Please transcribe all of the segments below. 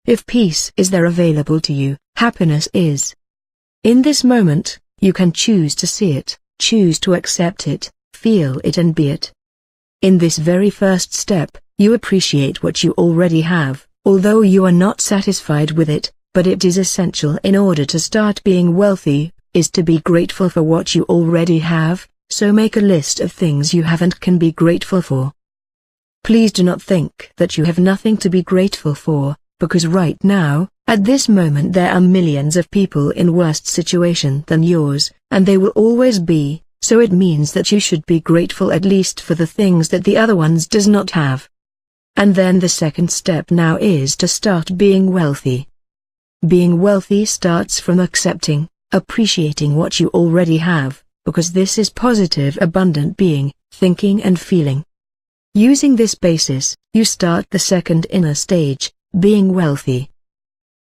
If peace is there available to you, happiness is. In this moment, you can choose to see it, choose to accept it, feel it and be it. In this very first step, you appreciate what you already have, although you are not satisfied with it, but it is essential in order to start being wealthy, is to be grateful for what you already have, so make a list of things you have and can be grateful for. Please do not think that you have nothing to be grateful for, because right now, at this moment there are millions of people in worse situation than yours, and they will always be, so it means that you should be grateful at least for the things that the other ones does not have. And then the second step now is to start being wealthy. Being wealthy starts from accepting, appreciating what you already have, because this is positive abundant being, thinking and feeling. Using this basis, you start the second inner stage, being wealthy.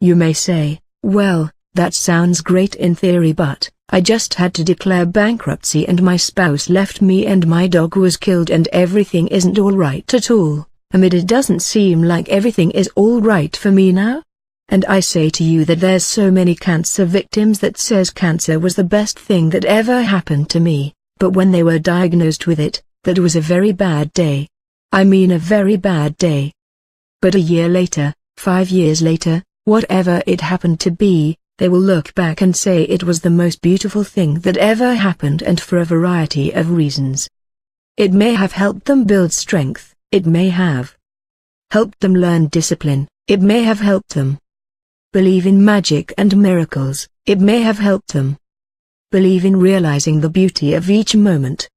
You may say, well, that sounds great in theory, but I just had to declare bankruptcy and my spouse left me and my dog was killed and everything isn't all right at all. It doesn't seem like everything is all right for me now. And I say to you that there's so many cancer victims that says cancer was the best thing that ever happened to me, but when they were diagnosed with it, that was a very bad day. I mean a very bad day. But a year later, 5 years later, whatever it happened to be, they will look back and say it was the most beautiful thing that ever happened, and for a variety of reasons. It may have helped them build strength, it may have helped them learn discipline, it may have helped them believe in magic and miracles, it may have helped them believe in realizing the beauty of each moment.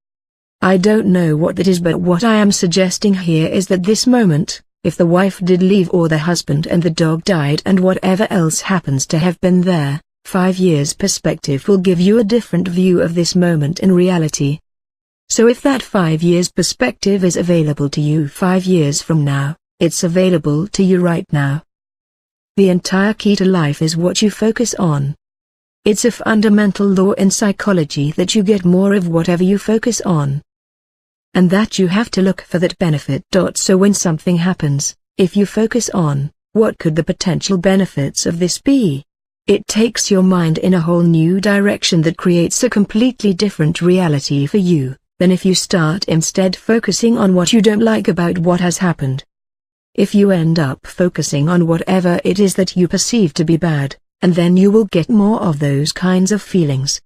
I don't know what that is, but what I am suggesting here is that this moment, if the wife did leave or the husband and the dog died and whatever else happens to have been there, 5 years perspective will give you a different view of this moment in reality. So if that 5 years perspective is available to you 5 years from now, it's available to you right now. The entire key to life is what you focus on. It's a fundamental law in psychology that you get more of whatever you focus on. And that you have to look for that benefit. So when something happens, if you focus on, what could the potential benefits of this be? It takes your mind in a whole new direction that creates a completely different reality for you, than if you start instead focusing on what you don't like about what has happened. If you end up focusing on whatever it is that you perceive to be bad, and then you will get more of those kinds of feelings.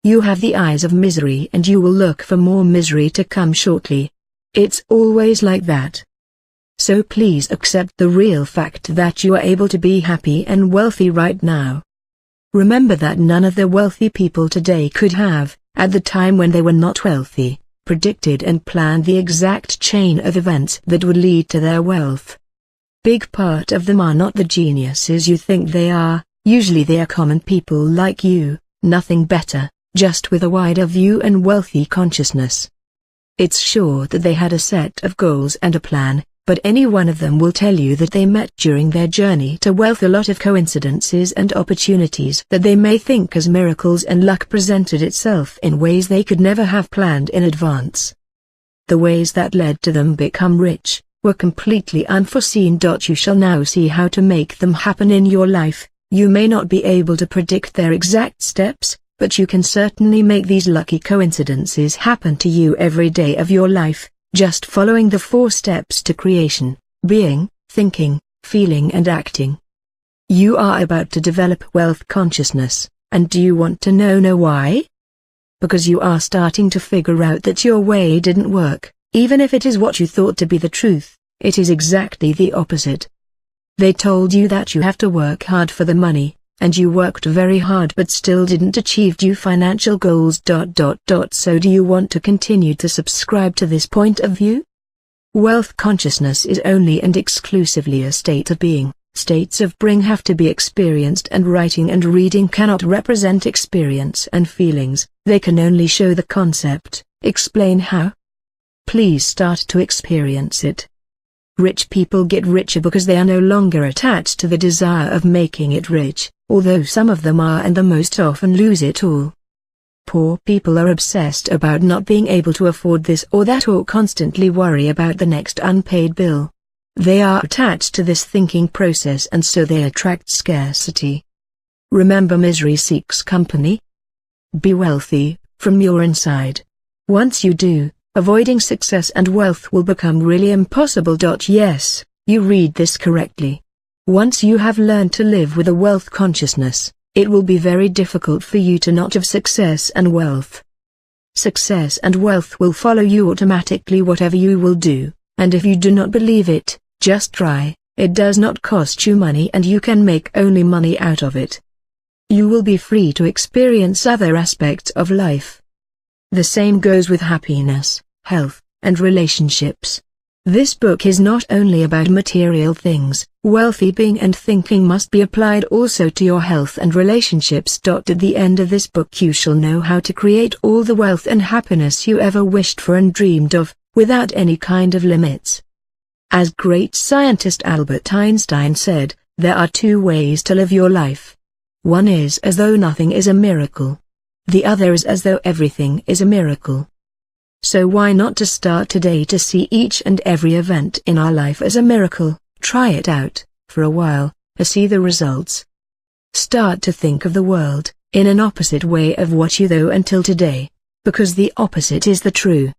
You have the eyes of misery and you will look for more misery to come shortly. It's always like that. So please accept the real fact that you are able to be happy and wealthy right now. Remember that none of the wealthy people today could have, at the time when they were not wealthy, predicted and planned the exact chain of events that would lead to their wealth. Big part of them are not the geniuses you think they are, usually they are common people like you, nothing better, just with a wider view and wealthy consciousness. It's sure that they had a set of goals and a plan, but any one of them will tell you that they met during their journey to wealth a lot of coincidences and opportunities that they may think as miracles, and luck presented itself in ways they could never have planned in advance. The ways that led to them become rich were completely unforeseen. You shall now see how to make them happen in your life. You may not be able to predict their exact steps, but you can certainly make these lucky coincidences happen to you every day of your life, just following the 4 steps to creation: being, thinking, feeling and acting. You are about to develop wealth consciousness, and do you want to know why? Because you are starting to figure out that your way didn't work, even if it is what you thought to be the truth. It is exactly the opposite. They told you that you have to work hard for the money, and you worked very hard but still didn't achieve your financial goals. So do you want to continue to subscribe to this point of view? Wealth consciousness is only and exclusively a state of being. States of being have to be experienced, and writing and reading cannot represent experience and feelings. They can only show the concept, explain how. Please start to experience it. Rich people get richer because they are no longer attached to the desire of making it rich, although some of them are and the most often lose it all. Poor people are obsessed about not being able to afford this or that, or constantly worry about the next unpaid bill. They are attached to this thinking process and so they attract scarcity. Remember, misery seeks company. Be wealthy, from your inside. Once you do, avoiding success and wealth will become really impossible. Yes, you read this correctly. Once you have learned to live with a wealth consciousness, it will be very difficult for you to not have success and wealth. Success and wealth will follow you automatically whatever you will do, and if you do not believe it, just try. It does not cost you money and you can make only money out of it. You will be free to experience other aspects of life. The same goes with happiness, health, and relationships. This book is not only about material things. Wealthy being and thinking must be applied also to your health and relationships. At the end of this book you shall know how to create all the wealth and happiness you ever wished for and dreamed of, without any kind of limits. As great scientist Albert Einstein said, there are two ways to live your life. One is as though nothing is a miracle. The other is as though everything is a miracle. So why not to start today to see each and every event in our life as a miracle? Try it out, for a while, to see the results. Start to think of the world, in an opposite way of what you know until today, because the opposite is the true.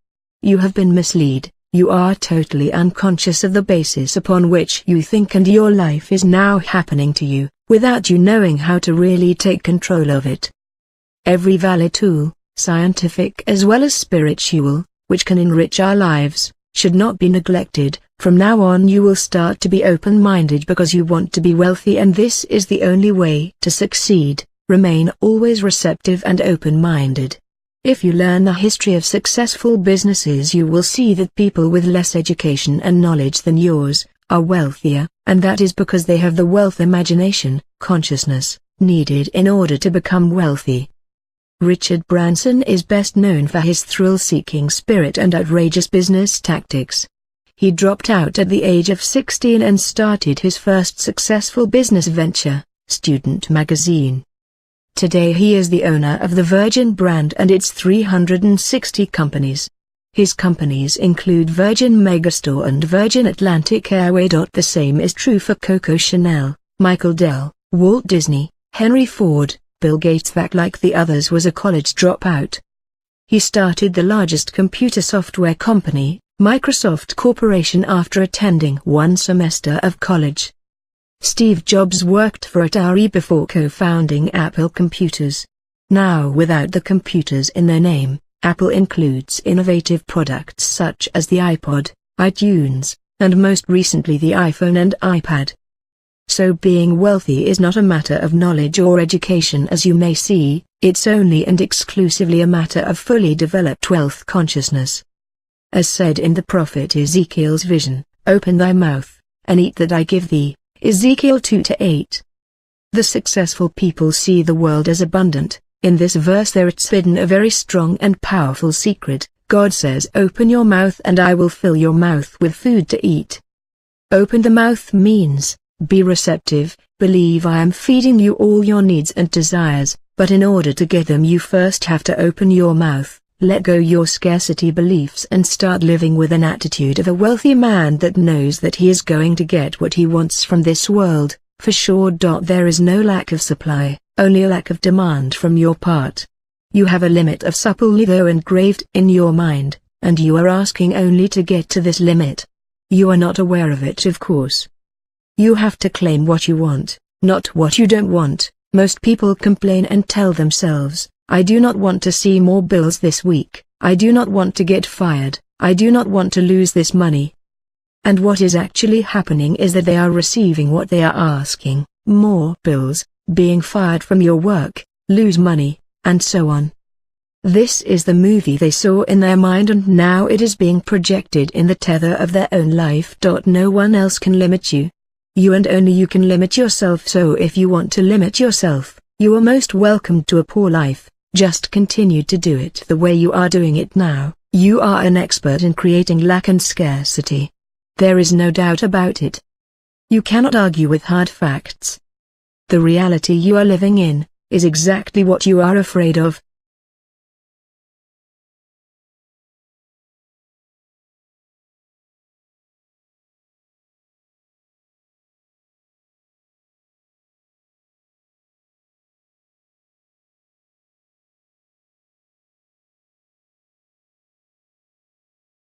You have been misled, you are totally unconscious of the basis upon which you think and your life is now happening to you, without you knowing how to really take control of it. Every valid tool, scientific as well as spiritual, which can enrich our lives, should not be neglected. From now on you will start to be open-minded because you want to be wealthy, and this is the only way to succeed. Remain always receptive and open-minded. If you learn the history of successful businesses you will see that people with less education and knowledge than yours are wealthier, and that is because they have the wealth imagination, consciousness, needed in order to become wealthy. Richard Branson is best known for his thrill-seeking spirit and outrageous business tactics. He dropped out at the age of 16 and started his first successful business venture, Student Magazine. Today he is the owner of the Virgin brand and its 360 companies. His companies include Virgin Megastore and Virgin Atlantic Airway. The same is true for Coco Chanel, Michael Dell, Walt Disney, Henry Ford, Bill Gates, that like the others was a college dropout. He started the largest computer software company, Microsoft Corporation, after attending one semester of college. Steve Jobs worked for Atari before co-founding Apple Computers. Now without the computers in their name, Apple includes innovative products such as the iPod, iTunes, and most recently the iPhone and iPad. So being wealthy is not a matter of knowledge or education as you may see, it's only and exclusively a matter of fully developed wealth consciousness. As said in the prophet Ezekiel's vision, open thy mouth, and eat that I give thee, Ezekiel 2-8. The successful people see the world as abundant. In this verse there is hidden a very strong and powerful secret. God says, open your mouth and I will fill your mouth with food to eat. Open the mouth means, be receptive, believe I am feeding you all your needs and desires, but in order to get them you first have to open your mouth. Let go your scarcity beliefs and start living with an attitude of a wealthy man that knows that he is going to get what he wants from this world, for sure. There is no lack of supply, only a lack of demand from your part. You have a limit of supply though engraved in your mind, and you are asking only to get to this limit. You are not aware of it, of course. You have to claim what you want, not what you don't want. Most people complain and tell themselves, I do not want to see more bills this week, I do not want to get fired, I do not want to lose this money. And what is actually happening is that they are receiving what they are asking, more bills, being fired from your work, lose money, and so on. This is the movie they saw in their mind and now it is being projected in the tether of their own life. No one else can limit you. You and only you can limit yourself, so if you want to limit yourself, you are most welcome to a poor life. Just continue to do it the way you are doing it now. You are an expert in creating lack and scarcity. There is no doubt about it. You cannot argue with hard facts. The reality you are living in is exactly what you are afraid of.